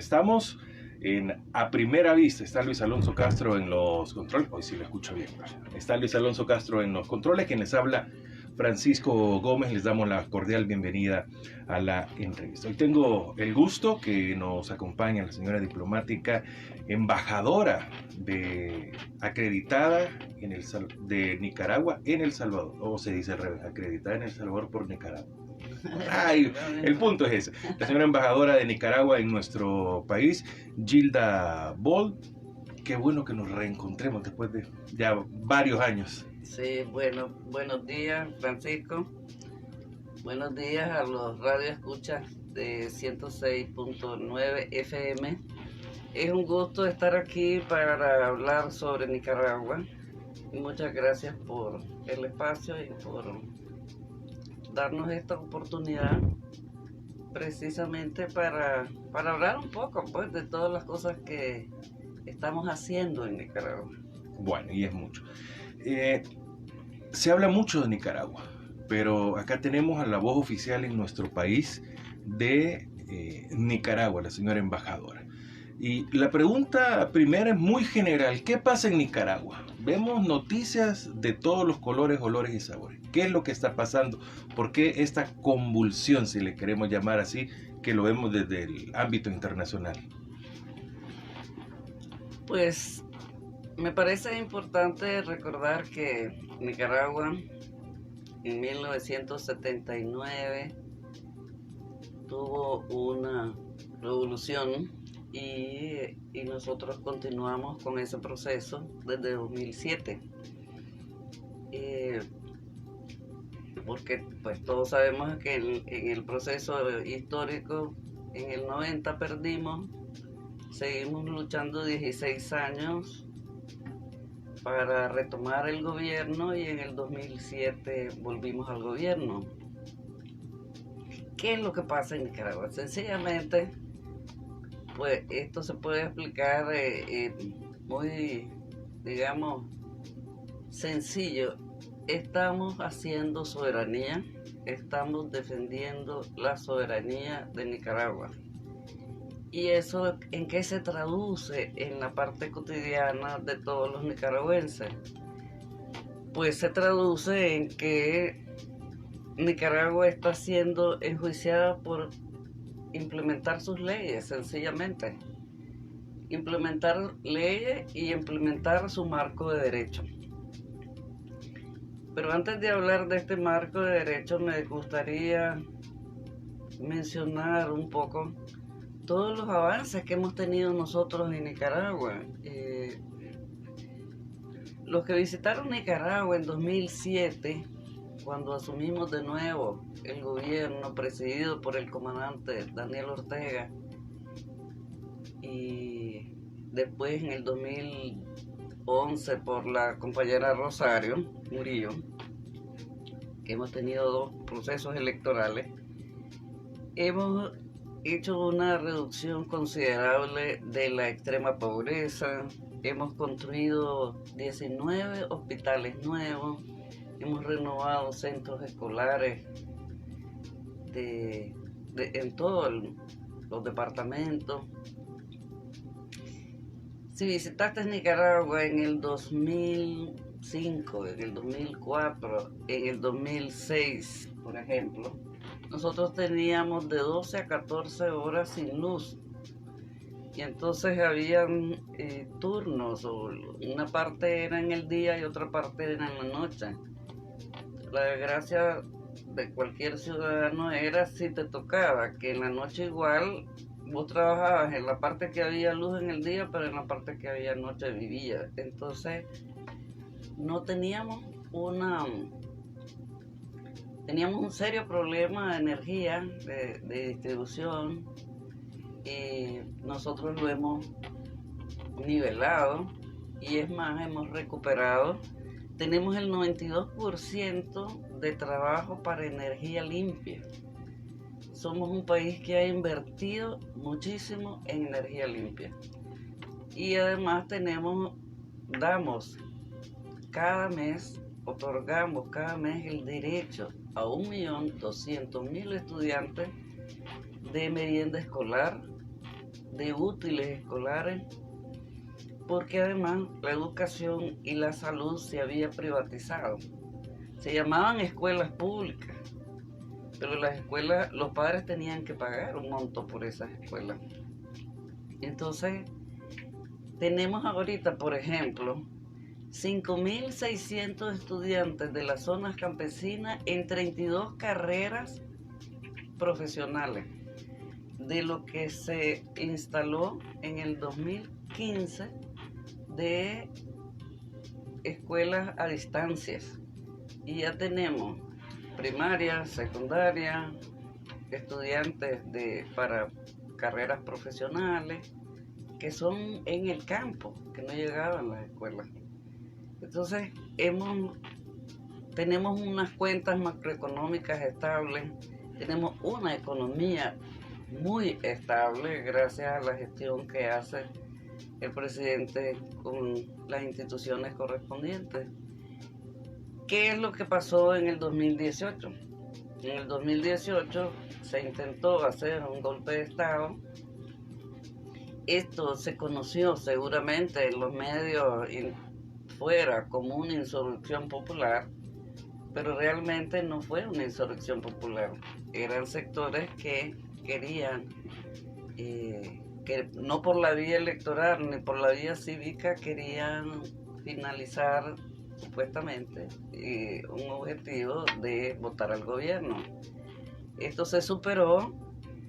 Estamos en A Primera Vista. Está Luis Alonso Castro en los controles. Hoy sí lo escucho bien. Está Luis Alonso Castro en los controles. Quien les habla, Francisco Gómez. Les damos la cordial bienvenida a la entrevista. Hoy tengo el gusto que nos acompañe la señora diplomática, embajadora acreditada de Nicaragua en El Salvador. O se dice al revés, acreditada en El Salvador por Nicaragua. Ay, el punto es ese. La señora embajadora de Nicaragua en nuestro país, Gilda Bold. Qué bueno que nos reencontremos después de ya varios años. Sí, bueno, buenos días, Francisco. Buenos días a los radioescuchas de 106.9 FM. Es un gusto estar aquí para hablar sobre Nicaragua. Y muchas gracias por el espacio y por darnos esta oportunidad precisamente para hablar un poco pues, de todas las cosas que estamos haciendo en Nicaragua. Bueno, y es mucho. Se habla mucho de Nicaragua, pero acá tenemos a la voz oficial en nuestro país de Nicaragua, la señora embajadora. Y la pregunta primera es muy general. ¿Qué pasa en Nicaragua? Vemos noticias de todos los colores, olores y sabores. ¿Qué es lo que está pasando? ¿Por qué esta convulsión, si le queremos llamar así, que lo vemos desde el ámbito internacional? Pues me parece importante recordar que Nicaragua en 1979 tuvo una revolución y nosotros continuamos con ese proceso desde 2007. Porque pues todos sabemos que en el proceso histórico en el 90 perdimos, seguimos luchando 16 años para retomar el gobierno y en el 2007 volvimos al gobierno. ¿Qué es lo que pasa en Nicaragua? Sencillamente, pues esto se puede explicar muy, digamos, sencillo. Estamos haciendo soberanía, estamos defendiendo la soberanía de Nicaragua. ¿Y eso en qué se traduce en la parte cotidiana de todos los nicaragüenses? Pues se traduce en que Nicaragua está siendo enjuiciada por implementar sus leyes, sencillamente. Implementar leyes y implementar su marco de derecho. Pero antes de hablar de este marco de derecho, me gustaría mencionar un poco todos los avances que hemos tenido nosotros en Nicaragua. Los que visitaron Nicaragua en 2007, cuando asumimos de nuevo el gobierno presidido por el comandante Daniel Ortega, y después en el 2011 por la compañera Rosario Murillo, que hemos tenido dos procesos electorales, hemos hecho una reducción considerable de la extrema pobreza, hemos construido 19 hospitales nuevos, hemos renovado centros escolares en todos los departamentos. Si visitaste Nicaragua en el 2005, en el 2004, en el 2006, por ejemplo, nosotros teníamos de 12 a 14 horas sin luz. Y entonces habían turnos, o una parte era en el día y otra parte era en la noche. La desgracia de cualquier ciudadano era si te tocaba, que en la noche igual vos trabajabas en la parte que había luz en el día, pero en la parte que había noche vivías. Entonces no teníamos un serio problema de energía, de distribución, y nosotros lo hemos nivelado, y es más, hemos recuperado. Tenemos el 92% de trabajo para energía limpia. Somos un país que ha invertido muchísimo en energía limpia. Y además otorgamos cada mes el derecho a 1.200.000 estudiantes de merienda escolar de útiles escolares, porque además la educación y la salud se había privatizado. Se llamaban escuelas públicas, pero las escuelas, los padres tenían que pagar un monto por esas escuelas. Entonces, tenemos ahorita, por ejemplo, 5.600 estudiantes de las zonas campesinas en 32 carreras profesionales, de lo que se instaló en el 2015 de escuelas a distancias. Y ya tenemos primaria, secundaria, estudiantes para carreras profesionales que son en el campo, que no llegaban a las escuelas. Entonces, tenemos unas cuentas macroeconómicas estables, tenemos una economía muy estable gracias a la gestión que hace el presidente con las instituciones correspondientes. ¿Qué es lo que pasó en el 2018? En el 2018 se intentó hacer un golpe de Estado. Esto se conoció seguramente en los medios fuera como una insurrección popular, pero realmente no fue una insurrección popular. Eran sectores que querían, que no por la vía electoral ni por la vía cívica, querían finalizar supuestamente un objetivo de votar al gobierno. Esto se superó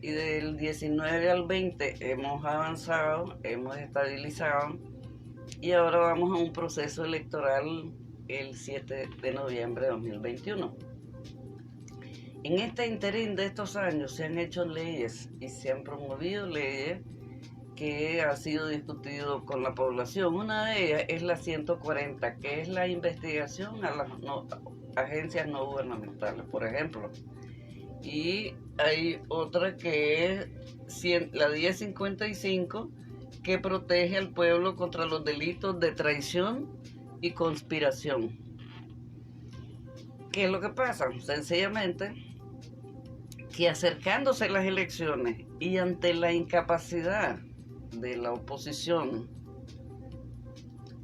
y del 19 al 20 hemos avanzado, hemos estabilizado y ahora vamos a un proceso electoral el 7 de noviembre de 2021. En este interín de estos años se han hecho leyes y se han promovido leyes que ha sido discutido con la población. Una de ellas es la 140, que es la investigación a las agencias no gubernamentales, por ejemplo. Y hay otra que es la 1055, que protege al pueblo contra los delitos de traición y conspiración. ¿Qué es lo que pasa? Sencillamente que acercándose las elecciones y ante la incapacidad de la oposición,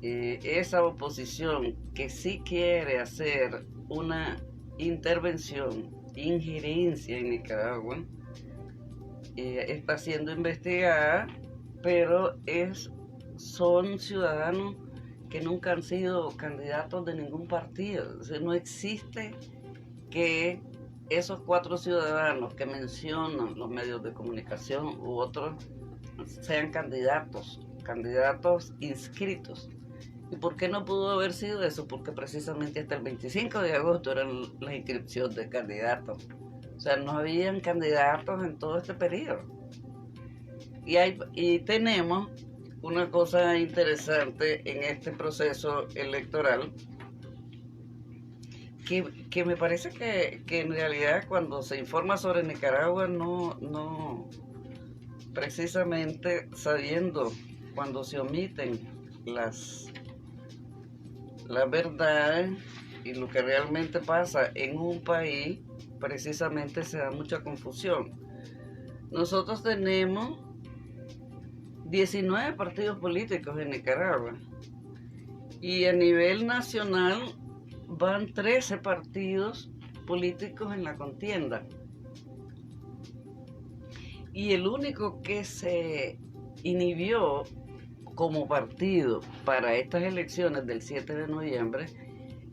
esa oposición que sí quiere hacer una intervención, injerencia en Nicaragua, está siendo investigada, pero son ciudadanos que nunca han sido candidatos de ningún partido. O sea, no existe que esos 4 ciudadanos que mencionan los medios de comunicación u otros sean candidatos inscritos. ¿Y por qué no pudo haber sido eso? Porque precisamente hasta el 25 de agosto era la inscripción de candidatos. O sea, no habían candidatos en todo este periodo. Y tenemos una cosa interesante en este proceso electoral, que me parece que en realidad cuando se informa sobre Nicaragua no precisamente sabiendo cuando se omiten las verdades y lo que realmente pasa en un país, precisamente se da mucha confusión. Nosotros tenemos 19 partidos políticos en Nicaragua y a nivel nacional van 13 partidos políticos en la contienda. Y el único que se inhibió como partido para estas elecciones del 7 de noviembre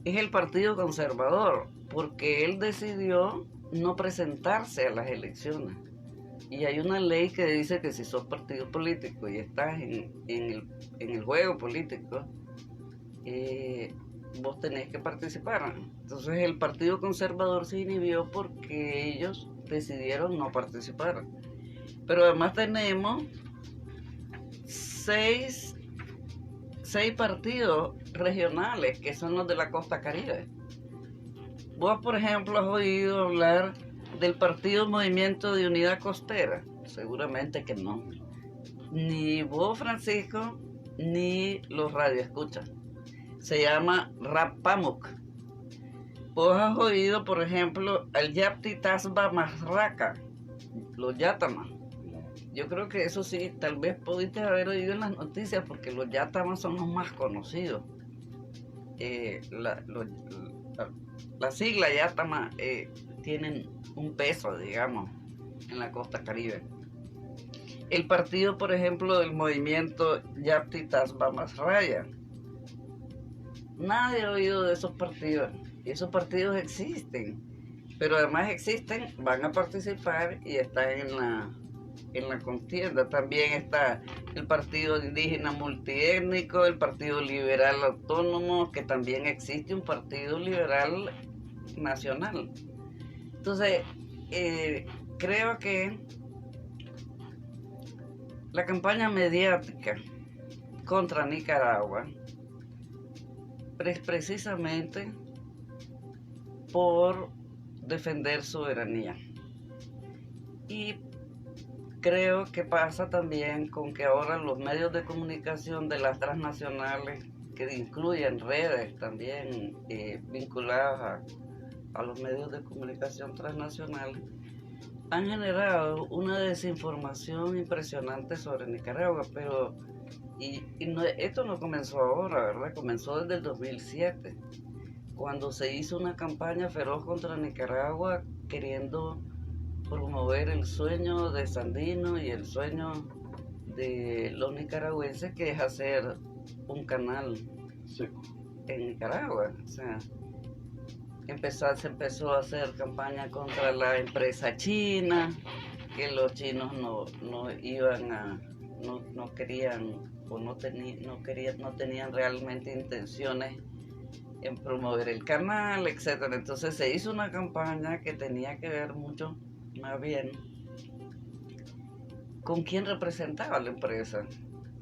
es el Partido Conservador, porque él decidió no presentarse a las elecciones. Y hay una ley que dice que si sos partido político y estás en el juego político, vos tenés que participar. Entonces el Partido Conservador se inhibió porque ellos decidieron no participar. Pero además tenemos 6 partidos regionales que son los de la costa Caribe. Vos, por ejemplo, has oído hablar del Partido Movimiento de Unidad Costera. Seguramente que no. Ni vos, Francisco, ni los radioescuchas. Se llama Rapamuk. Vos has oído, por ejemplo, al Yapti Tasba Masraca, los Yatama. yo creo que eso sí, tal vez pudiste haber oído en las noticias porque los yatamas son los más conocidos. La, la sigla yatama tienen un peso, digamos, en la costa caribe. El partido, por ejemplo, del movimiento Yapti Tasba Masraya. Nadie ha oído de esos partidos. Y esos partidos existen. Pero además existen, van a participar y están en la contienda. También está el Partido Indígena Multiétnico, el Partido Liberal Autónomo, que también existe un Partido Liberal Nacional. Entonces, creo que la campaña mediática contra Nicaragua es precisamente por defender soberanía. Y creo que pasa también con que ahora los medios de comunicación de las transnacionales, que incluyen redes también vinculadas a los medios de comunicación transnacionales, han generado una desinformación impresionante sobre Nicaragua, pero esto no comenzó ahora, ¿verdad? Comenzó desde el 2007, cuando se hizo una campaña feroz contra Nicaragua queriendo promover el sueño de Sandino y el sueño de los nicaragüenses, que es hacer un canal seco en Nicaragua. O sea, se empezó a hacer campaña contra la empresa china, que los chinos no iban a, no querían o no tenían realmente intenciones en promover el canal, etcétera. Entonces se hizo una campaña que tenía que ver mucho más bien con quién representaba la empresa,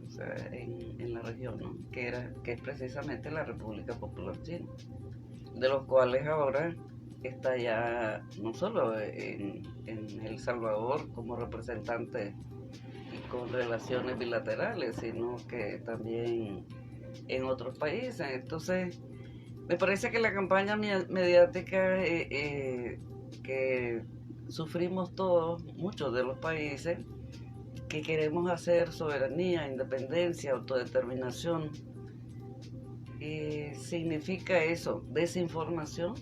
o sea, en la región, ¿no? que es precisamente la República Popular China, de los cuales ahora está ya no solo en El Salvador como representante y con relaciones bilaterales, sino que también en otros países. Entonces, me parece que la campaña mediática que sufrimos todos, muchos de los países, que queremos hacer soberanía, independencia, autodeterminación, significa eso, desinformación,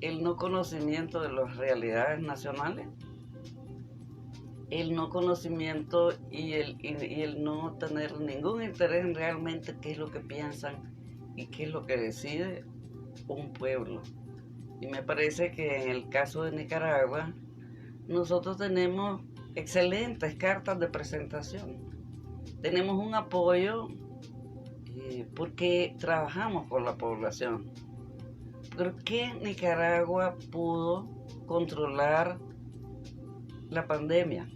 el no conocimiento de las realidades nacionales, el no conocimiento y el no tener ningún interés en realmente qué es lo que piensan y qué es lo que decide un pueblo. Y me parece que en el caso de Nicaragua, nosotros tenemos excelentes cartas de presentación. Tenemos un apoyo porque trabajamos con la población. ¿Por qué Nicaragua pudo controlar la pandemia?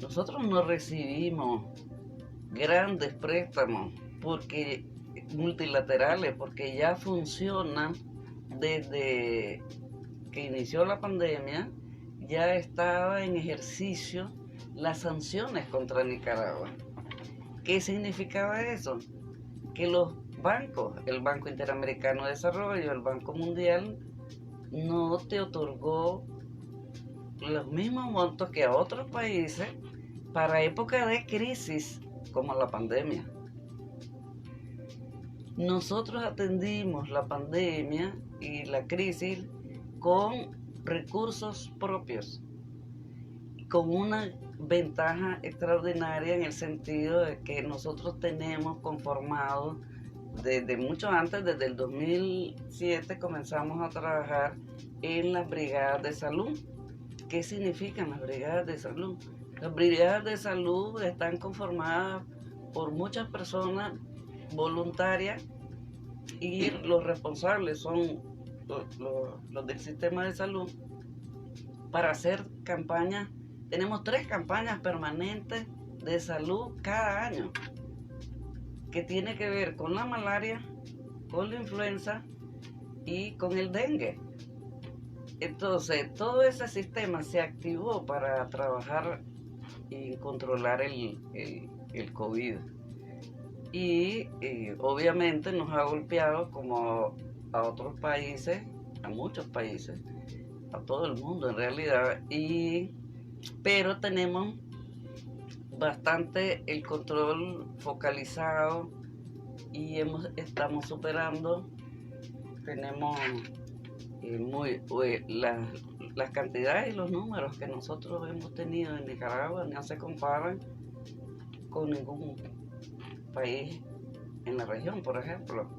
Nosotros no recibimos grandes préstamos multilaterales, porque ya funciona desde que inició la pandemia, ya estaba en ejercicio las sanciones contra Nicaragua. ¿Qué significaba eso? Que los bancos, el Banco Interamericano de Desarrollo, el Banco Mundial, no te otorgó los mismos montos que a otros países para época de crisis como la pandemia. Nosotros atendimos la pandemia y la crisis con recursos propios, con una ventaja extraordinaria en el sentido de que nosotros tenemos conformado desde mucho antes, desde el 2007 comenzamos a trabajar en las brigadas de salud. ¿Qué significan las brigadas de salud? Las brigadas de salud están conformadas por muchas personas voluntarias y los responsables son los del sistema de salud para hacer campañas. Tenemos 3 campañas permanentes de salud cada año, que tiene que ver con la malaria, con la influenza y con el dengue. Entonces, todo ese sistema se activó para trabajar y controlar el COVID. Y obviamente nos ha golpeado como a otros países, a muchos países, a todo el mundo en realidad. Y pero tenemos bastante el control focalizado y estamos superando, tenemos las cantidades y los números que nosotros hemos tenido en Nicaragua no se comparan con ningún país en la región, por ejemplo.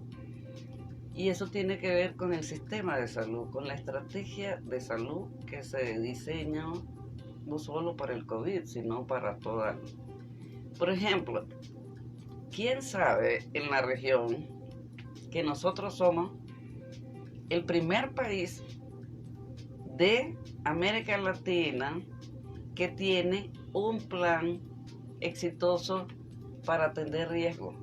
Y eso tiene que ver con el sistema de salud, con la estrategia de salud que se diseña no solo para el COVID, sino para toda. Por ejemplo, ¿quién sabe en la región que nosotros somos el primer país de América Latina que tiene un plan exitoso para atender riesgos,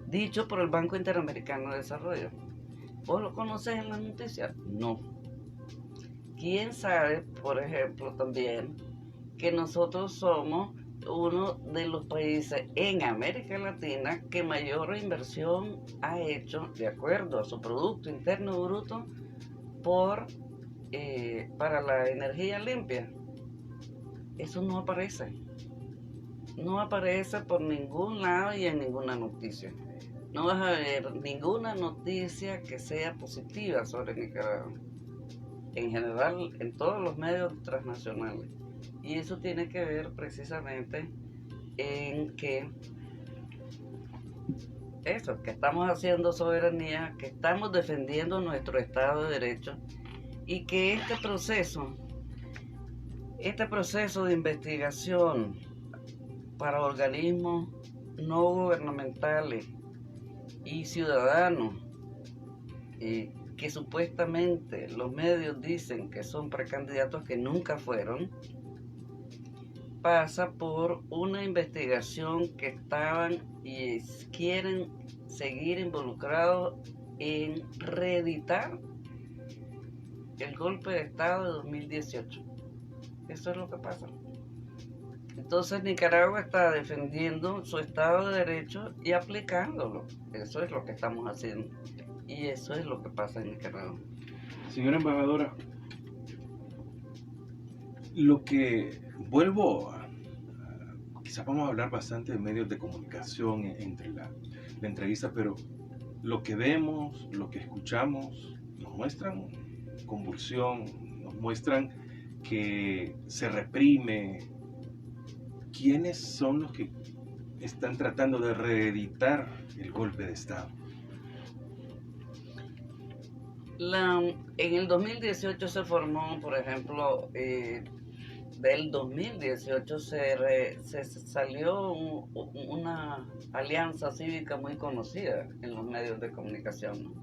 dicho por el Banco Interamericano de Desarrollo? ¿Vos lo conocés en las noticias? No. ¿Quién sabe, por ejemplo, también que nosotros somos uno de los países en América Latina que mayor inversión ha hecho, de acuerdo a su Producto Interno Bruto, para la energía limpia? Eso no aparece. No aparece por ningún lado y en ninguna noticia. No vas a ver ninguna noticia que sea positiva sobre Nicaragua. En general, en todos los medios transnacionales. Y eso tiene que ver precisamente en que estamos haciendo soberanía, que estamos defendiendo nuestro Estado de Derecho y que este proceso de investigación para organismos no gubernamentales y ciudadanos, que supuestamente los medios dicen que son precandidatos que nunca fueron, pasa por una investigación que estaban y quieren seguir involucrados en reeditar el golpe de Estado de 2018. Eso es lo que pasa. Entonces Nicaragua está defendiendo su Estado de Derecho y aplicándolo. Eso es lo que estamos haciendo. Y eso es lo que pasa en Nicaragua. Señora embajadora, lo que quizás vamos a hablar bastante de medios de comunicación entre la entrevista, pero lo que vemos, lo que escuchamos, nos muestran convulsión, nos muestran que se reprime. ¿Quiénes son los que están tratando de reeditar el golpe de Estado? En el 2018 se formó, por ejemplo, del 2018 se salió una alianza cívica muy conocida en los medios de comunicación, ¿no?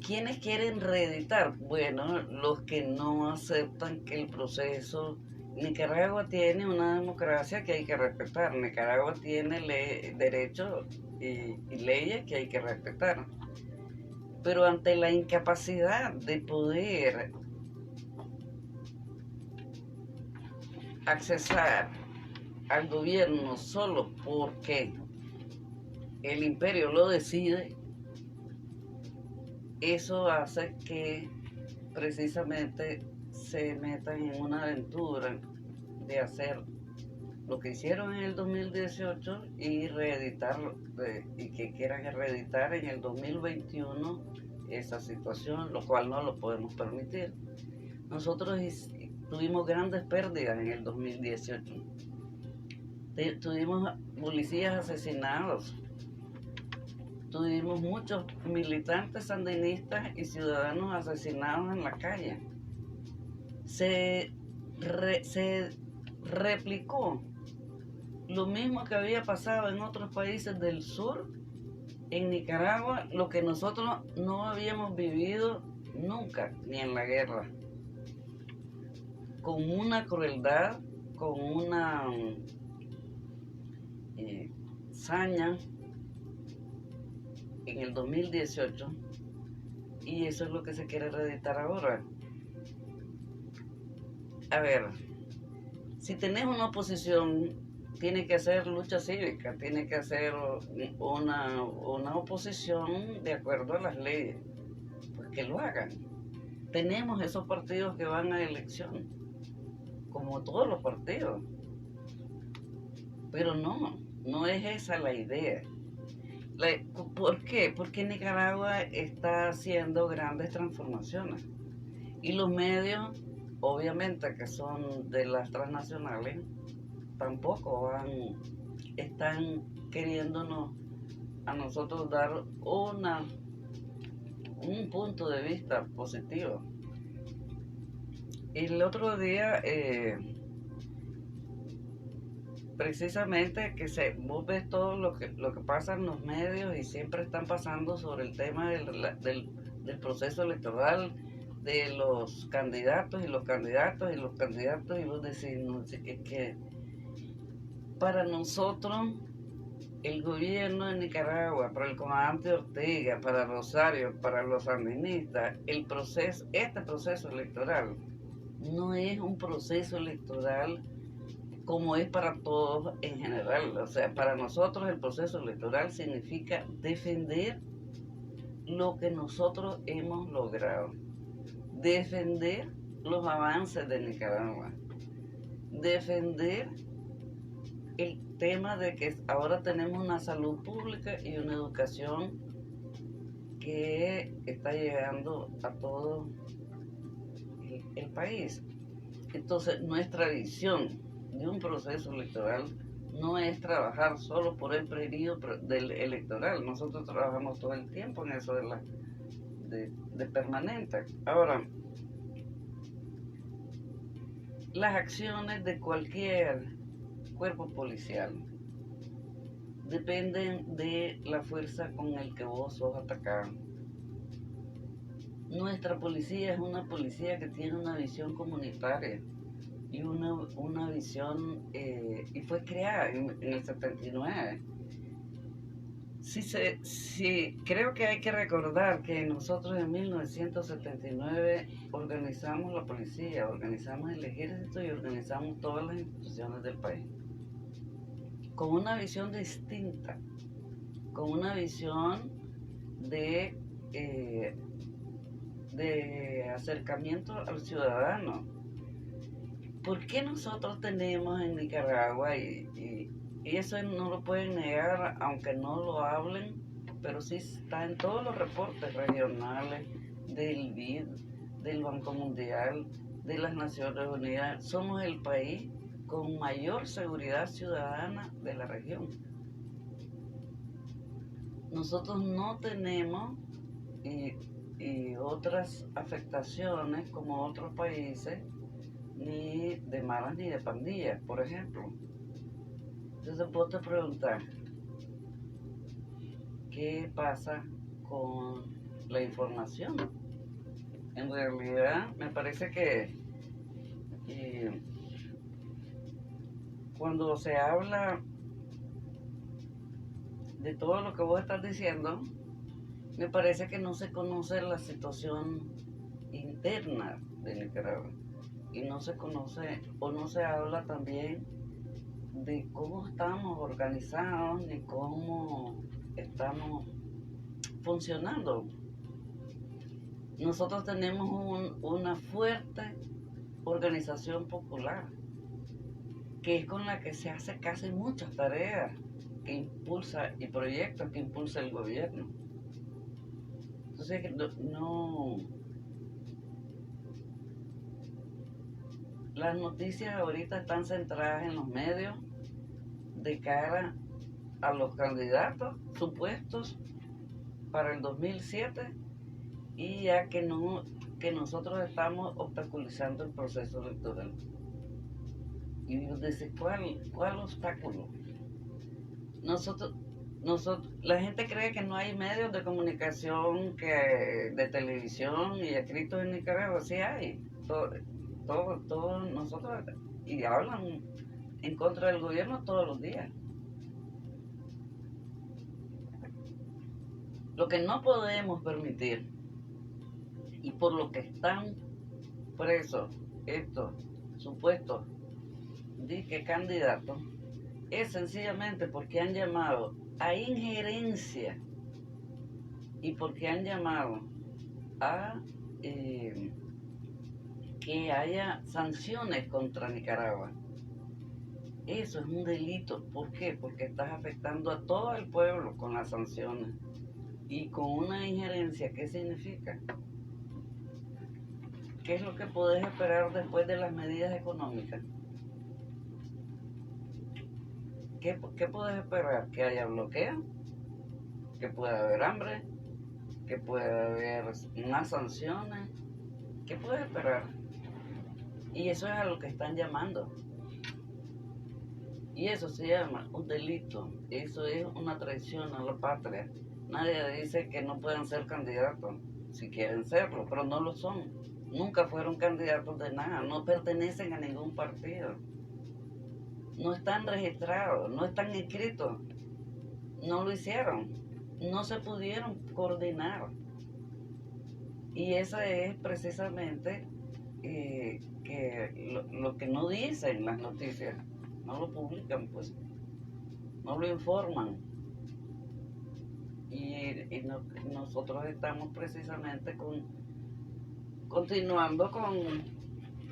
¿Quiénes quieren reeditar? Bueno, los que no aceptan que el proceso... Nicaragua tiene una democracia que hay que respetar. Nicaragua tiene derechos y leyes que hay que respetar. Pero ante la incapacidad de poder accesar al gobierno solo porque el imperio lo decide, eso hace que precisamente se metan en una aventura de hacer lo que hicieron en el 2018 y reeditarlo, y que quieran reeditar en el 2021 esa situación, lo cual no lo podemos permitir. Nosotros tuvimos grandes pérdidas en el 2018. Tuvimos policías asesinados, tuvimos muchos militantes sandinistas y ciudadanos asesinados en la calle. Se replicó lo mismo que había pasado en otros países del sur, en Nicaragua, lo que nosotros no habíamos vivido nunca, ni en la guerra, con una crueldad, con una saña en el 2018, y eso es lo que se quiere reeditar ahora. A ver, si tenés una oposición, tiene que hacer lucha cívica, tiene que hacer una oposición de acuerdo a las leyes, pues que lo hagan. Tenemos esos partidos que van a elección, como todos los partidos. Pero no es esa la idea. ¿Por qué? Porque Nicaragua está haciendo grandes transformaciones. Y los medios, obviamente que son de las transnacionales, tampoco están queriéndonos a nosotros dar un punto de vista positivo. Y el otro día, precisamente vos ves todo lo que pasa en los medios y siempre están pasando sobre el tema del proceso electoral, de los candidatos y los candidatos y los candidatos, y vos decís, no, es que para nosotros el gobierno de Nicaragua, para el comandante Ortega, para Rosario, para los sandinistas, este proceso electoral no es un proceso electoral como es para todos en general. O sea, para nosotros el proceso electoral significa defender lo que nosotros hemos logrado, defender los avances de Nicaragua, defender el tema de que ahora tenemos una salud pública y una educación que está llegando a todo el país. Entonces, nuestra visión de un proceso electoral no es trabajar solo por el periodo electoral. Nosotros trabajamos todo el tiempo en eso de permanente. Ahora, las acciones de cualquier cuerpo policial dependen de la fuerza con el que vos sos atacado. Nuestra policía es una policía que tiene una visión comunitaria y una visión, y fue creada en el 79. Sí, creo que hay que recordar que nosotros en 1979 organizamos la policía, organizamos el ejército y organizamos todas las instituciones del país, con una visión distinta, con una visión de acercamiento al ciudadano. ¿Por qué nosotros tenemos en Nicaragua, y eso no lo pueden negar aunque no lo hablen, pero sí está en todos los reportes regionales del BID, del Banco Mundial, de las Naciones Unidas? Somos el país con mayor seguridad ciudadana de la región. Nosotros no tenemos y otras afectaciones como otros países, ni de maras ni de pandillas, por ejemplo. Entonces vos te preguntas, ¿qué pasa con la información? En realidad me parece que cuando se habla de todo lo que vos estás diciendo, me parece que no se conoce la situación interna de Nicaragua. Y no se conoce o no se habla también de cómo estamos organizados ni cómo estamos funcionando. Nosotros tenemos una fuerte organización popular, que es con la que se hace casi muchas tareas que impulsa y proyectos que impulsa el gobierno. Entonces, las noticias ahorita están centradas en los medios de cara a los candidatos supuestos para el 2007, y ya que nosotros estamos obstaculizando el proceso electoral. Y dice, ¿cuál obstáculo? La gente cree que no hay medios de comunicación de televisión y escritos en Nicaragua. Sí hay, todos nosotros, y hablan en contra del gobierno todos los días. Lo que no podemos permitir, y por lo que están presos estos supuestos disque candidatos, es sencillamente porque han llamado a injerencia y porque han llamado a que haya sanciones contra Nicaragua. Eso es un delito. ¿Por qué? Porque estás afectando a todo el pueblo con las sanciones. Y con una injerencia, ¿qué significa? ¿Qué es lo que podés esperar después de las medidas económicas? ¿Qué podés esperar? Que haya bloqueo, que pueda haber hambre, que pueda haber más sanciones. ¿Qué puedes esperar? Y eso es a lo que están llamando. Y eso se llama un delito. Eso es una traición a la patria. Nadie dice que no puedan ser candidatos, si quieren serlo, pero no lo son. Nunca fueron candidatos de nada, no pertenecen a ningún partido. No están registrados, no están inscritos. No lo hicieron. No se pudieron coordinar. Y esa es precisamente lo que no dicen las noticias. No lo publican, pues. No lo informan. Nosotros estamos precisamente continuando con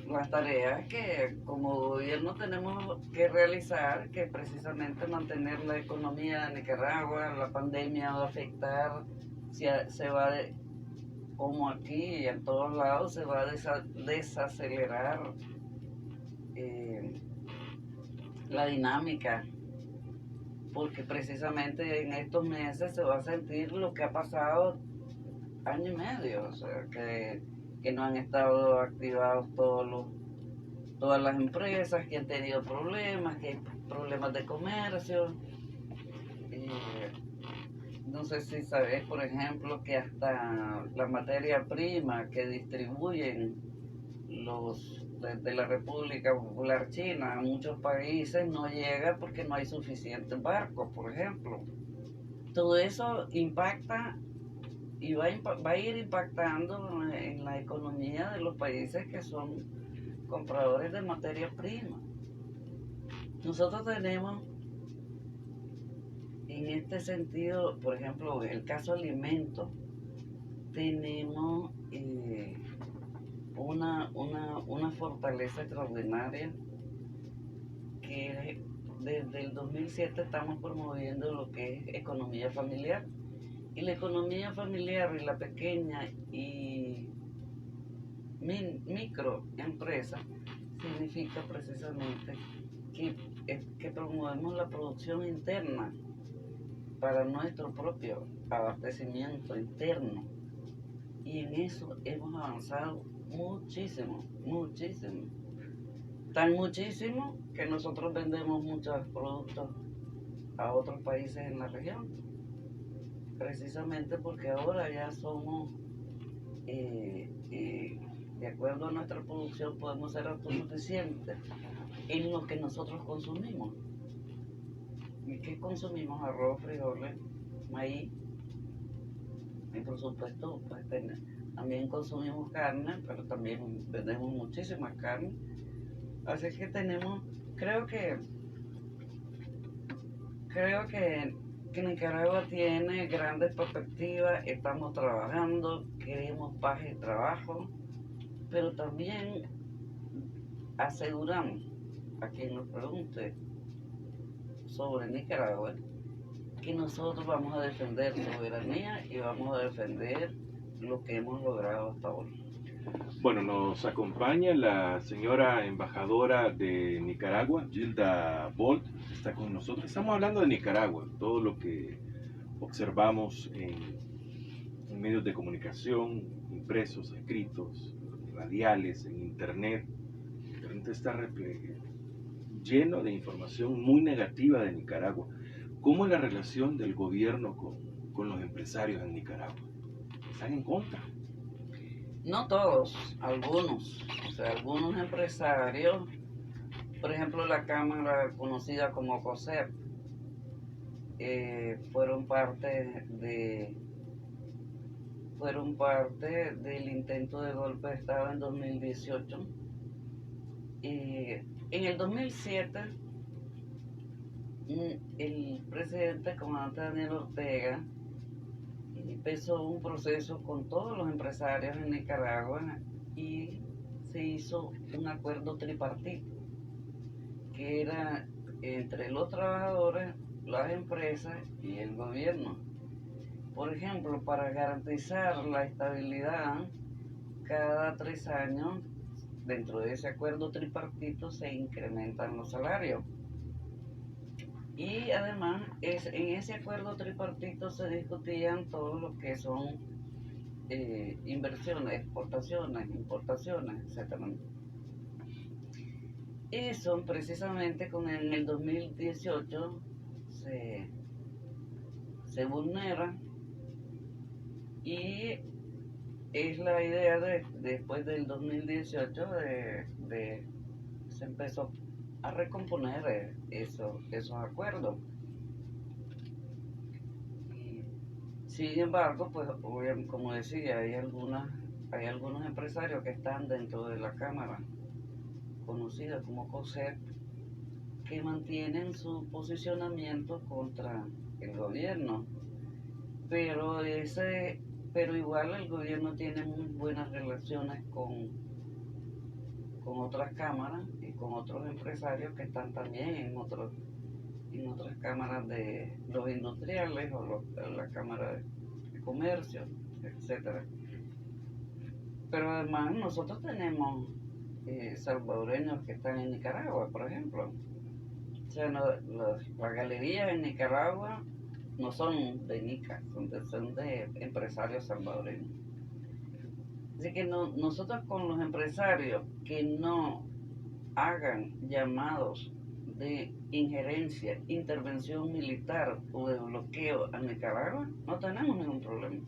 las tareas que como gobierno tenemos que realizar, que precisamente mantener la economía de Nicaragua. La pandemia va a afectar, se va como aquí y en todos lados, se va a desacelerar la dinámica, porque precisamente en estos meses se va a sentir lo que ha pasado año y medio, o sea, que no han estado activados todas las empresas, que han tenido problemas, que hay problemas de comercio. No sé si sabes, por ejemplo, que hasta la materia prima que distribuyen de la República Popular China a muchos países no llega porque no hay suficientes barcos, por ejemplo. Todo eso impacta y va a ir impactando en la economía de los países que son compradores de materia prima. Nosotros tenemos, en este sentido, por ejemplo, en el caso alimentos, tenemos una fortaleza extraordinaria que desde el 2007 estamos promoviendo lo que es economía familiar. Y la economía familiar y la pequeña y microempresa significa precisamente que promovemos la producción interna para nuestro propio abastecimiento interno. Y en eso hemos avanzado muchísimo, muchísimo. Tan muchísimo que nosotros vendemos muchos productos a otros países en la región. Precisamente porque ahora ya somos, de acuerdo a nuestra producción, podemos ser autosuficientes en lo que nosotros consumimos. ¿Y qué consumimos? Arroz, frijoles, maíz. Y por supuesto, pues, también consumimos carne, pero también vendemos muchísima carne. Así que creo que Nicaragua tiene grandes perspectivas, estamos trabajando, queremos paz y trabajo, pero también aseguramos a quien nos pregunte sobre Nicaragua que nosotros vamos a defender soberanía y vamos a defender lo que hemos logrado hasta ahora. Bueno, nos acompaña la señora embajadora de Nicaragua, Gilda Bolt, está con nosotros. Estamos hablando de Nicaragua, todo lo que observamos en medios de comunicación, impresos, escritos, radiales, en internet. Internet está lleno de información muy negativa de Nicaragua. ¿Cómo es la relación del gobierno con los empresarios en Nicaragua? ¿Están en contra? No todos, algunos. O sea, algunos empresarios, por ejemplo, la cámara conocida como COSEP, fueron parte del intento de golpe de Estado en 2018. En el 2007, el presidente comandante Daniel Ortega empezó un proceso con todos los empresarios en Nicaragua y se hizo un acuerdo tripartito, que era entre los trabajadores, las empresas y el gobierno. Por ejemplo, para garantizar la estabilidad, cada 3 años, dentro de ese acuerdo tripartito, se incrementan los salarios. Y además, en ese acuerdo tripartito se discutían todo lo que son inversiones, exportaciones, importaciones, etcétera. Eso precisamente en el 2018 se vulnera, y es la idea después del 2018 se empezó a recomponer esos acuerdos. Sin embargo, pues como decía, hay algunos empresarios que están dentro de la Cámara, conocida como COSEC, que mantienen su posicionamiento contra el gobierno, pero igual el gobierno tiene muy buenas relaciones con otras cámaras y con otros empresarios que están también en otras cámaras de los industriales o la Cámara de Comercio, etcétera. Pero además nosotros tenemos salvadoreños que están en Nicaragua, por ejemplo. O sea, las galerías en Nicaragua no son de Nica, son de empresarios salvadoreños. Así que nosotros con los empresarios que no hagan llamados de injerencia, intervención militar o de bloqueo a Nicaragua, no tenemos ningún problema.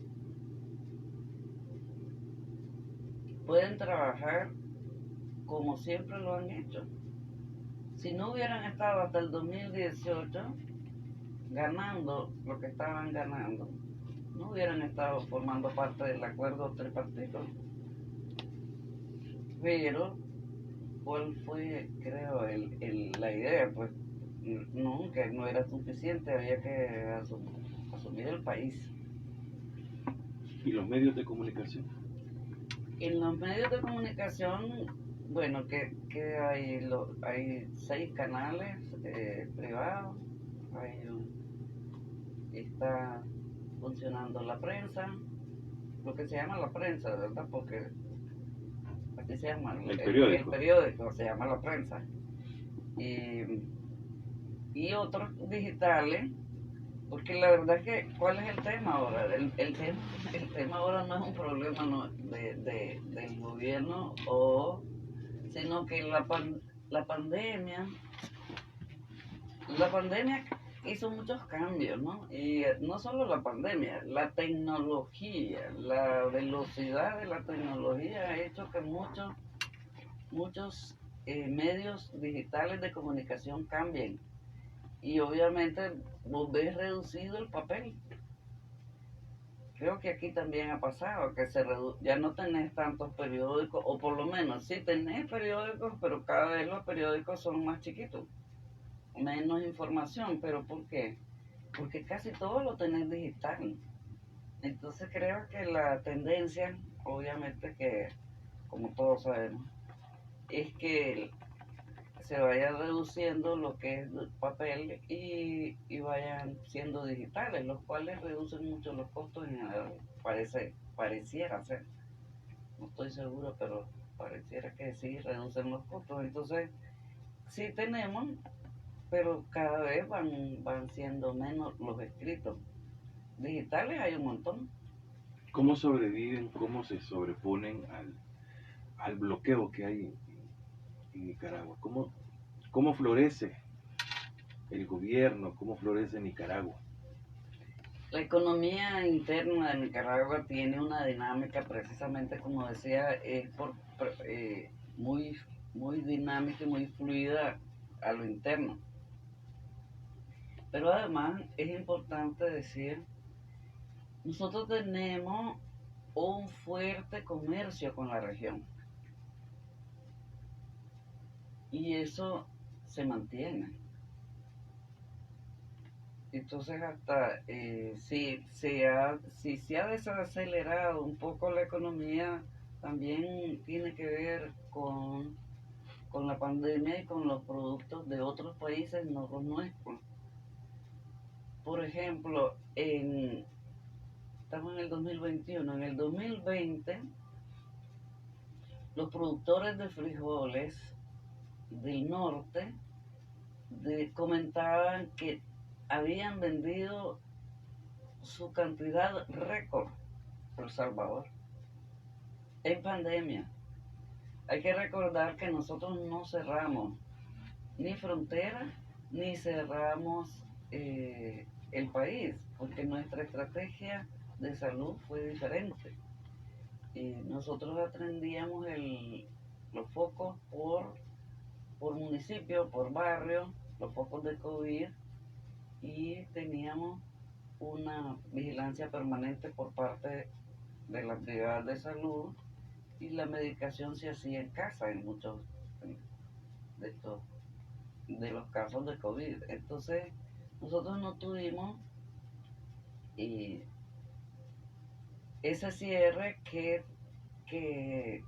Pueden trabajar como siempre lo han hecho. Si no hubieran estado hasta el 2018 ganando lo que estaban ganando, no hubieran estado formando parte del acuerdo tripartito. Pero, ¿cuál fue, creo, la idea? Pues no, que no era suficiente, había que asumir el país. ¿Y los medios de comunicación? En los medios de comunicación, bueno, que hay 6 canales privados, está funcionando la prensa, lo que se llama la prensa, ¿verdad? Porque así se llama el periódico se llama la prensa, y otros digitales, porque la verdad es que ¿cuál es el tema ahora? El tema ahora no es un problema del gobierno, sino que la pandemia hizo muchos cambios, ¿no? Y no solo la pandemia, la tecnología, la velocidad de la tecnología ha hecho que muchos medios digitales de comunicación cambien. Y obviamente vos ves reducido el papel. Creo que aquí también ha pasado, que ya no tenés tantos periódicos, o por lo menos sí tenés periódicos, pero cada vez los periódicos son más chiquitos. Menos información, pero ¿por qué? Porque casi todo lo tenés digital. Entonces creo que la tendencia, obviamente que, como todos sabemos, es que se vaya reduciendo lo que es papel y vayan siendo digitales, los cuales reducen mucho los costos en general, pareciera ser. No estoy seguro, pero pareciera que sí reducen los costos. Entonces, sí tenemos, pero cada vez van siendo menos los escritos. Digitales hay un montón. ¿Cómo sobreviven, cómo se sobreponen al bloqueo que hay en Nicaragua? ¿Cómo florece el gobierno? ¿Cómo florece Nicaragua? La economía interna de Nicaragua tiene una dinámica, precisamente como decía, es muy, muy dinámica y muy fluida a lo interno. Pero además es importante decir, nosotros tenemos un fuerte comercio con la región. Y eso se mantiene. Entonces hasta si se ha desacelerado un poco la economía, también tiene que ver con la pandemia y con los productos de otros países, no los nuestros. Por ejemplo, estamos en el 2021, en el 2020 los productores de frijoles del norte comentaban que habían vendido su cantidad récord por El Salvador en pandemia. Hay que recordar que nosotros no cerramos ni frontera ni cerramos el país, porque nuestra estrategia de salud fue diferente. Nosotros atendíamos los focos por municipio, por barrio, los focos de COVID, y teníamos una vigilancia permanente por parte de las brigadas de salud, y la medicación se hacía en casa en muchos de estos de los casos de COVID. Entonces, nosotros no tuvimos eh, ese cierre que, que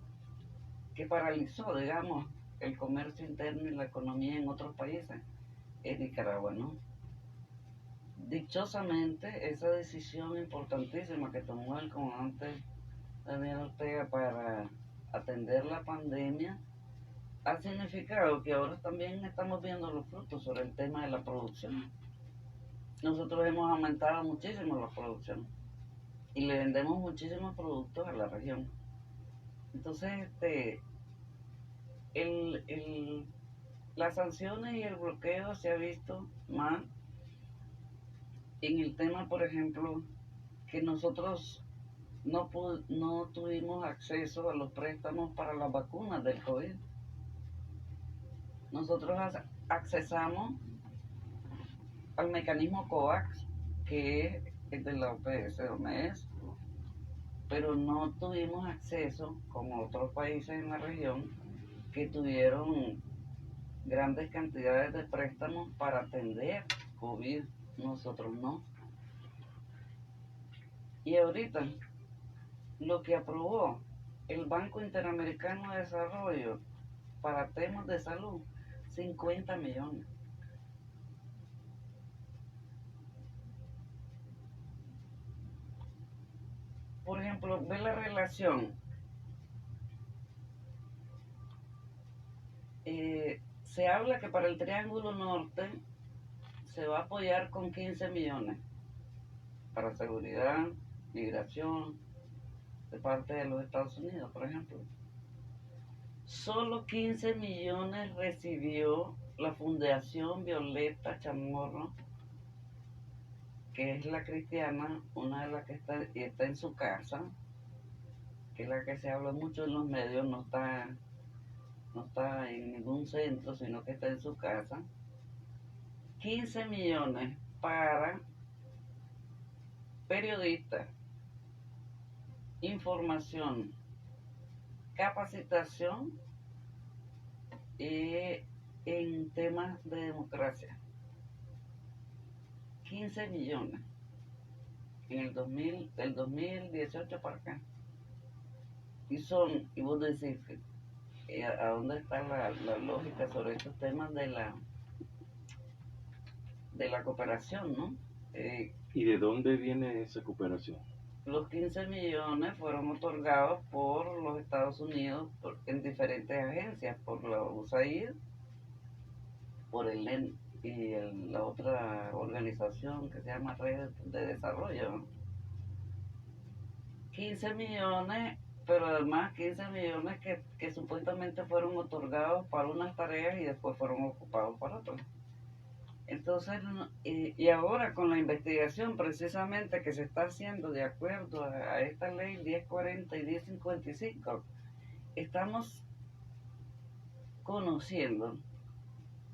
paralizó, digamos, el comercio interno y la economía en otros países, en Nicaragua, ¿no? Dichosamente, esa decisión importantísima que tomó el comandante Daniel Ortega para atender la pandemia ha significado que ahora también estamos viendo los frutos sobre el tema de la producción. Nosotros hemos aumentado muchísimo la producción y le vendemos muchísimos productos a la región. Entonces, las sanciones y el bloqueo se ha visto más en el tema, por ejemplo, que nosotros no tuvimos acceso a los préstamos para las vacunas del COVID. Nosotros accesamos al mecanismo COVAX, que es de la OPS, pero no tuvimos acceso, como otros países en la región, que tuvieron grandes cantidades de préstamos para atender COVID. Nosotros no. Y ahorita, lo que aprobó el Banco Interamericano de Desarrollo para temas de salud, 50 millones. Por ejemplo, ve la relación. Se habla que para el Triángulo Norte se va a apoyar con 15 millones para seguridad, migración, de parte de los Estados Unidos, por ejemplo. Solo 15 millones recibió la Fundación Violeta Chamorro, que es la cristiana, una de las que está en su casa, que es la que se habla mucho en los medios, no está en ningún centro, sino que está en su casa. 15 millones para periodistas, información, capacitación en temas de democracia. 15 millones en del 2018 para acá. Y vos decís, ¿a dónde está la lógica sobre estos temas de la cooperación, no? ¿Y de dónde viene esa cooperación? Los 15 millones fueron otorgados por los Estados Unidos en diferentes agencias, por la USAID, por el EN y la otra organización que se llama Red de Desarrollo, ¿no? 15 millones, pero además 15 millones que supuestamente fueron otorgados para unas tareas y después fueron ocupados para otras. Entonces, y ahora con la investigación precisamente que se está haciendo de acuerdo a esta ley 1040 y 1055, estamos conociendo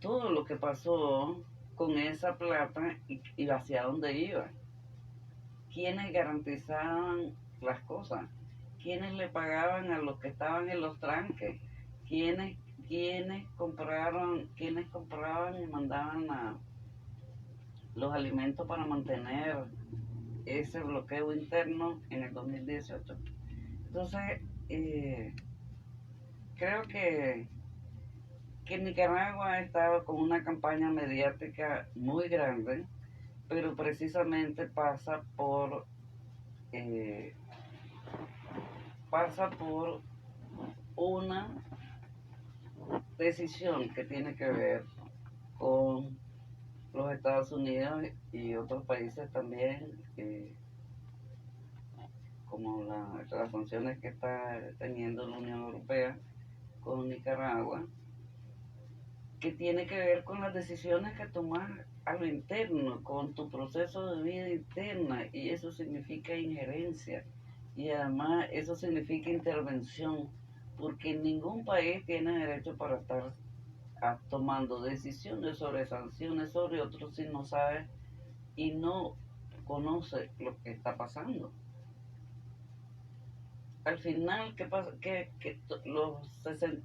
todo lo que pasó con esa plata y hacia dónde iba. Quiénes garantizaban las cosas, quiénes le pagaban a los que estaban en los tranques, quiénes compraban y mandaban los alimentos para mantener ese bloqueo interno en el 2018. Entonces, creo que Nicaragua ha estado con una campaña mediática muy grande, pero precisamente eh, pasa por una decisión que tiene que ver con los Estados Unidos y otros países también, como las sanciones que está teniendo la Unión Europea con Nicaragua, que tiene que ver con las decisiones que tomas a lo interno, con tu proceso de vida interna, y eso significa injerencia, y además eso significa intervención, porque ningún país tiene derecho para estar tomando decisiones sobre sanciones sobre otros si no sabe y no conoce lo que está pasando. Al final, ¿qué pasa?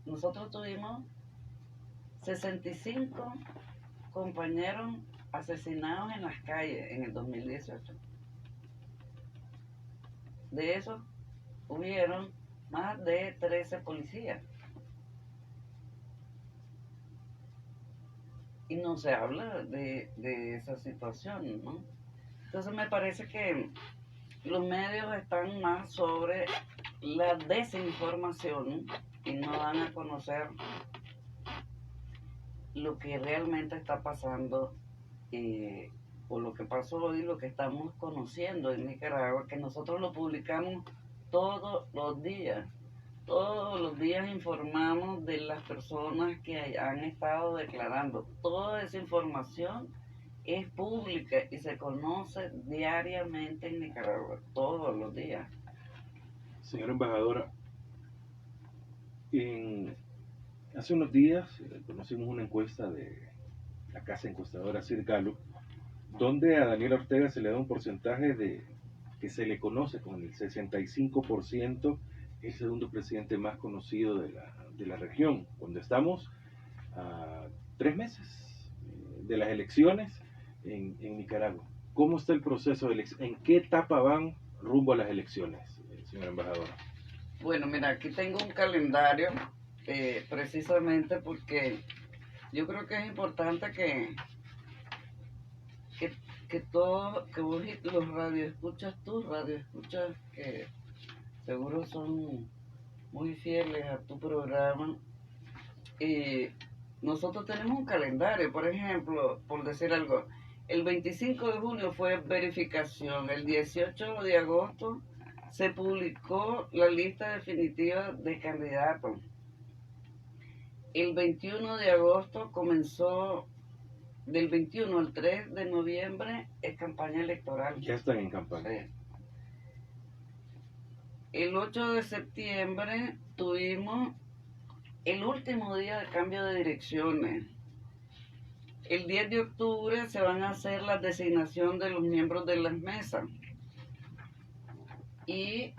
Nosotros tuvimos 65 compañeros asesinados en las calles en el 2018. De esos hubieron más de 13 policías. Y no se habla de esa situación, ¿no? Entonces me parece que los medios están más sobre la desinformación y no dan a conocer lo que realmente está pasando, o lo que pasó y lo que estamos conociendo en Nicaragua, que nosotros lo publicamos todos los días. Todos los días informamos de las personas que han estado declarando. Toda esa información es pública y se conoce diariamente en Nicaragua, todos los días. Señora embajadora, hace unos días conocimos una encuesta de la casa encuestadora Circalo, donde a Daniel Ortega se le da un porcentaje que se le conoce con el 65%, el segundo presidente más conocido de la región, cuando estamos a 3 meses de las elecciones en Nicaragua. ¿Cómo está el proceso de elección? ¿En qué etapa van rumbo a las elecciones, señora embajadora? Bueno, mira, aquí tengo un calendario, precisamente porque yo creo que es importante que todos, que vos y los radioescuchas, tus radioescuchas, que seguro son muy fieles a tu programa, nosotros tenemos un calendario. Por ejemplo, por decir algo, el 25 de junio fue verificación, el 18 de agosto se publicó la lista definitiva de candidatos, el 21 de agosto comenzó, del 21 al 3 de noviembre es campaña electoral. Ya están en campaña. Sí. El 8 de septiembre tuvimos el último día de cambio de direcciones. El 10 de octubre se van a hacer la designación de los miembros de las mesas. Y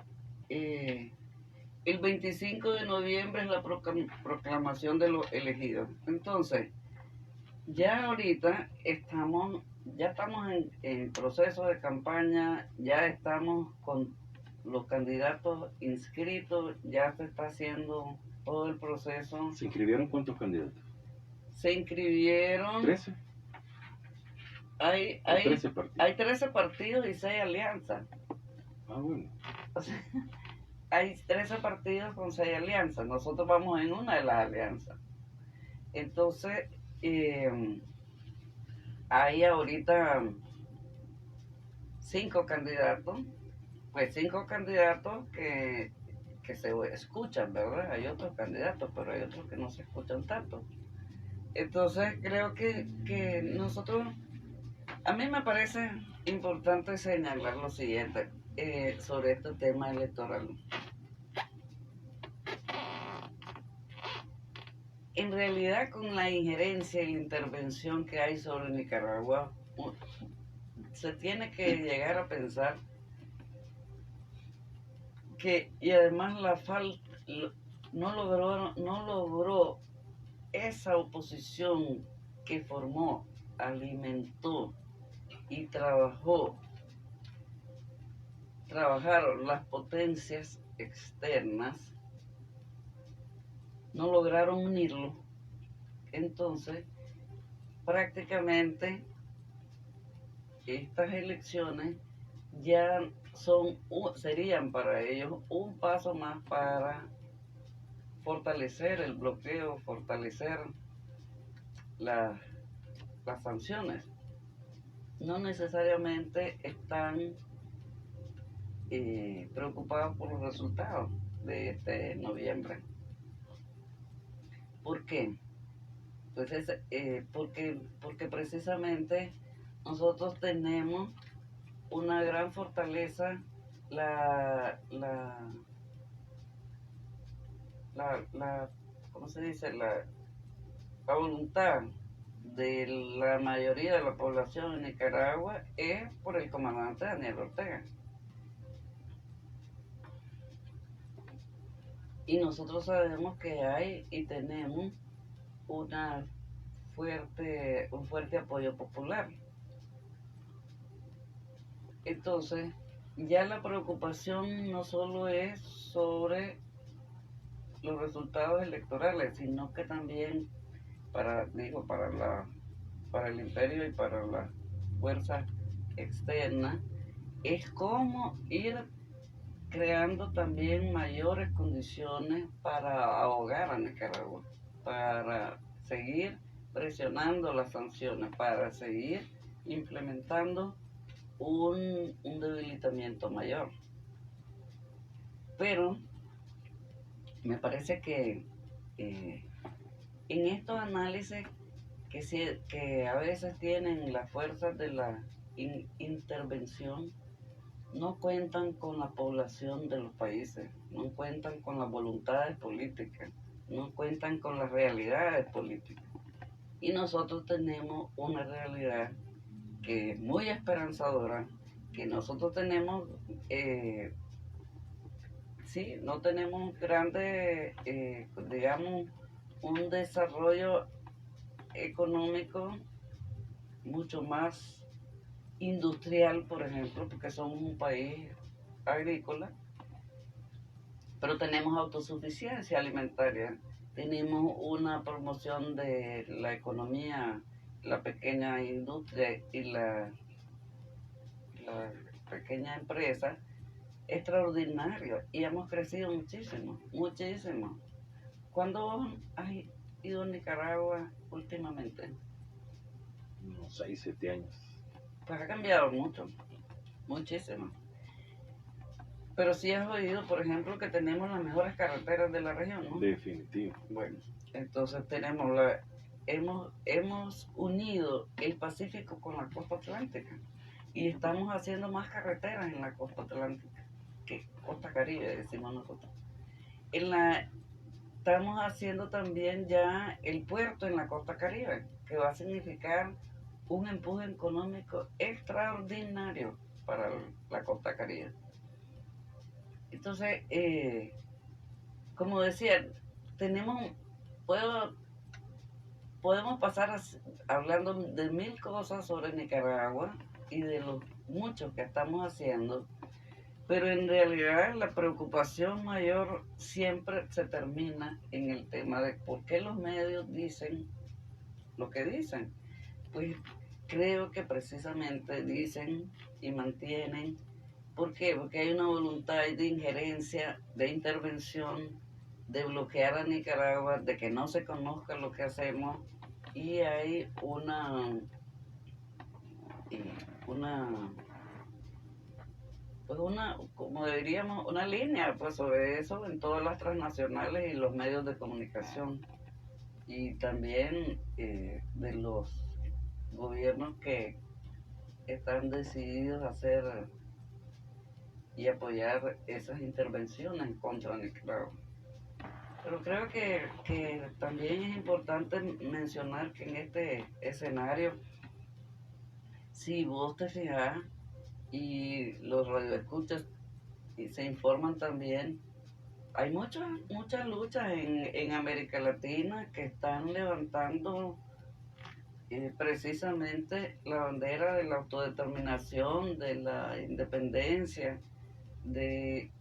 el 25 de noviembre es la proclamación de los elegidos. Entonces, ya ahorita estamos en proceso de campaña, ya estamos con los candidatos inscritos, ya se está haciendo todo el proceso. ¿Se inscribieron cuántos candidatos? Se inscribieron 13. Hay 13 partidos. Hay 13 partidos y 6 alianzas. Ah, bueno. O sea, hay 13 partidos con 6 alianzas. Nosotros vamos en una de las alianzas. Entonces, hay ahorita 5 candidatos. Pues 5 candidatos que se escuchan, ¿verdad? Hay otros candidatos, pero hay otros que no se escuchan tanto. Entonces, creo que nosotros, a mí me parece importante señalar lo siguiente sobre este tema electoral. En realidad, con la injerencia y la intervención que hay sobre Nicaragua, se tiene que llegar a pensar que, y además no logró esa oposición que formó, alimentó y trabajaron las potencias externas no lograron unirlo. Entonces, prácticamente estas elecciones ya serían para ellos un paso más para fortalecer el bloqueo, fortalecer las sanciones. No necesariamente están preocupados por los resultados de este noviembre. ¿Por qué? Pues porque precisamente nosotros tenemos una gran fortaleza, ¿cómo se dice? La voluntad de la mayoría de la población en Nicaragua es por el comandante Daniel Ortega. Y nosotros sabemos que hay y tenemos un fuerte apoyo popular. Entonces, ya la preocupación no solo es sobre los resultados electorales, sino que también para el imperio y para las fuerzas externas, es cómo ir creando también mayores condiciones para ahogar a Nicaragua, para seguir presionando las sanciones, para seguir implementando un debilitamiento mayor. Pero me parece que en estos análisis que a veces tienen las fuerzas de la intervención, no cuentan con la población de los países, no cuentan con las voluntades políticas, no cuentan con las realidades políticas. Y nosotros tenemos una realidad que es muy esperanzadora, que nosotros tenemos, sí, no tenemos grande, digamos, un desarrollo económico mucho más industrial, por ejemplo, porque somos un país agrícola, pero tenemos autosuficiencia alimentaria, tenemos una promoción de la economía, la pequeña industria y la pequeña empresa extraordinario, y hemos crecido muchísimo, muchísimo. ¿Cuándo has ido a Nicaragua últimamente? Unos 6, 7 años. Pues ha cambiado mucho, muchísimo. Pero sí has oído, por ejemplo, que tenemos las mejores carreteras de la región, ¿no? Definitivo. Bueno, entonces hemos unido el Pacífico con la costa atlántica y estamos haciendo más carreteras en la costa atlántica que costa Caribe, decimos nosotros. Estamos haciendo también ya el puerto en la costa Caribe, que va a significar un empuje económico extraordinario para la costa Caribe. Entonces, como decía, podemos pasar hablando de 1000 cosas sobre Nicaragua y de los muchos que estamos haciendo, pero en realidad la preocupación mayor siempre se termina en el tema de por qué los medios dicen lo que dicen. Pues creo que precisamente dicen y mantienen. ¿Por qué? Porque hay una voluntad de injerencia, de intervención, de bloquear a Nicaragua, de que no se conozca lo que hacemos, y hay como diríamos, una línea pues sobre eso en todas las transnacionales y los medios de comunicación, y también de los gobiernos que están decididos a hacer y apoyar esas intervenciones contra Nicaragua. Pero creo que también es importante mencionar que en este escenario, si vos te fijas y los radioescuchas y se informan también, hay muchas luchas en América Latina que están levantando precisamente la bandera de la autodeterminación, de la independencia, de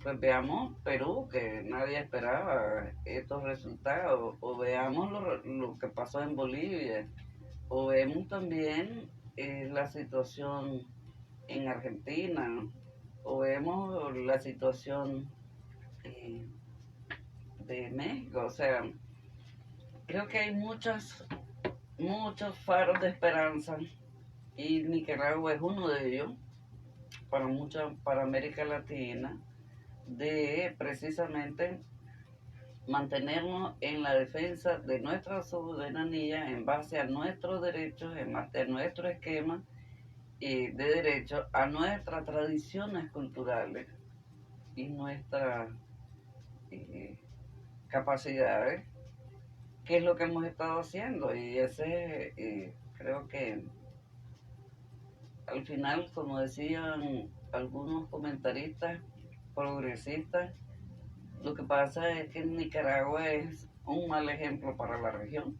pues veamos Perú, que nadie esperaba estos resultados, o veamos lo que pasó en Bolivia, o vemos también la situación en Argentina, o vemos la situación eh, de México. O sea, creo que hay muchos faros de esperanza y Nicaragua es uno de ellos para América Latina, de precisamente mantenernos en la defensa de nuestra soberanía en base a nuestros derechos, en base a nuestro esquema de derechos, a nuestras tradiciones culturales y nuestras capacidades, que es lo que hemos estado haciendo. Y ese creo que al final, como decían algunos comentaristas progresistas, lo que pasa es que Nicaragua es un mal ejemplo para la región,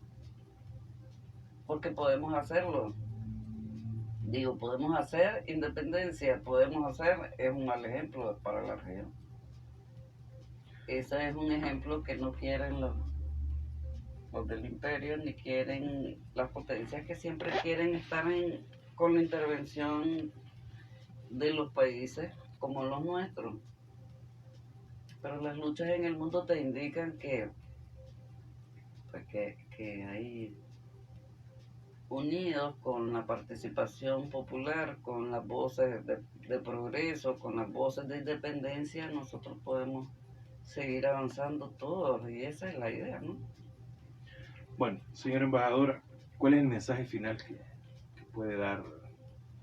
porque podemos hacerlo. Digo, podemos hacer independencia, podemos hacer, es un mal ejemplo para la región. Ese es un ejemplo que no quieren los del imperio, ni quieren las potencias que siempre quieren estar con la intervención de los países como los nuestros. Pero las luchas en el mundo te indican que hay unidos con la participación popular, con las voces de progreso, con las voces de independencia, nosotros podemos seguir avanzando todos, y esa es la idea, ¿no? Bueno, señora embajadora, ¿cuál es el mensaje final que puede dar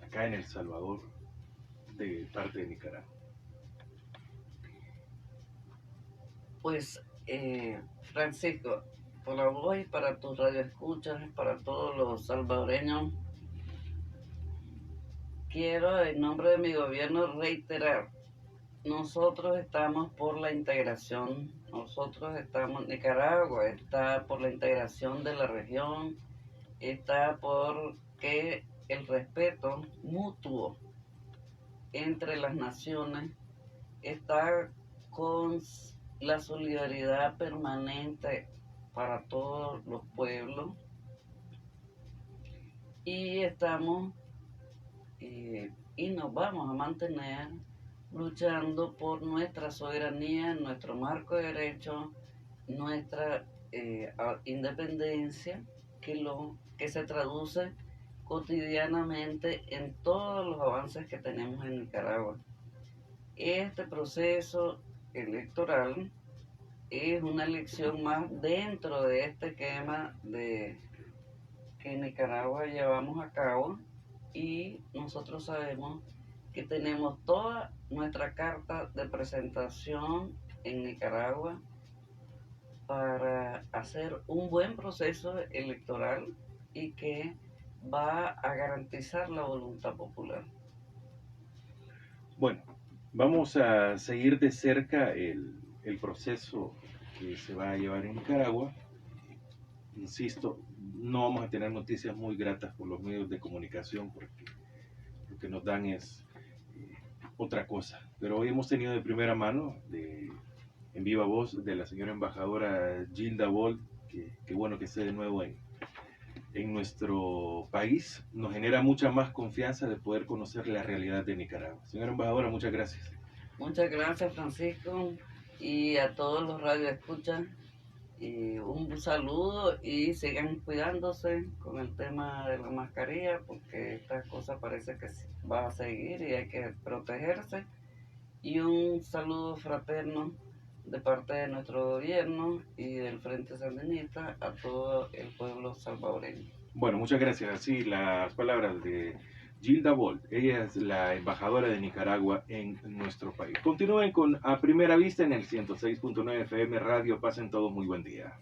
acá en El Salvador de parte de Nicaragua? Pues, Francisco, para vos y para tus radioescuchas, para todos los salvadoreños, quiero en nombre de mi gobierno reiterar: nosotros estamos por la integración, Nicaragua está por la integración de la región, está por que el respeto mutuo entre las naciones, está con la solidaridad permanente para todos los pueblos, y estamos y nos vamos a mantener luchando por nuestra soberanía, nuestro marco de derecho, nuestra independencia, que se traduce cotidianamente en todos los avances que tenemos en Nicaragua. Este proceso electoral es una elección más dentro de este esquema que en Nicaragua llevamos a cabo, y nosotros sabemos que tenemos toda nuestra carta de presentación en Nicaragua para hacer un buen proceso electoral y que va a garantizar la voluntad popular. Bueno, vamos a seguir de cerca el proceso que se va a llevar en Nicaragua. Insisto, no vamos a tener noticias muy gratas por los medios de comunicación, porque lo que nos dan es otra cosa. Pero hoy hemos tenido de primera mano, en viva voz, de la señora embajadora Gilda Bolt, que bueno que esté de nuevo en nuestro país. Nos genera mucha más confianza de poder conocer la realidad de Nicaragua. Señora embajadora, muchas gracias. Muchas gracias, Francisco, y a todos los radioescuchas. Y un saludo, y sigan cuidándose con el tema de la mascarilla, porque esta cosa parece que va a seguir y hay que protegerse. Y un saludo fraterno de parte de nuestro gobierno y del Frente Sandinista a todo el pueblo salvadoreño. Bueno, muchas gracias. Así las palabras de Gilda Bolt. Ella es la embajadora de Nicaragua en nuestro país. Continúen con A Primera Vista en el 106.9 FM Radio. Pasen todos muy buen día.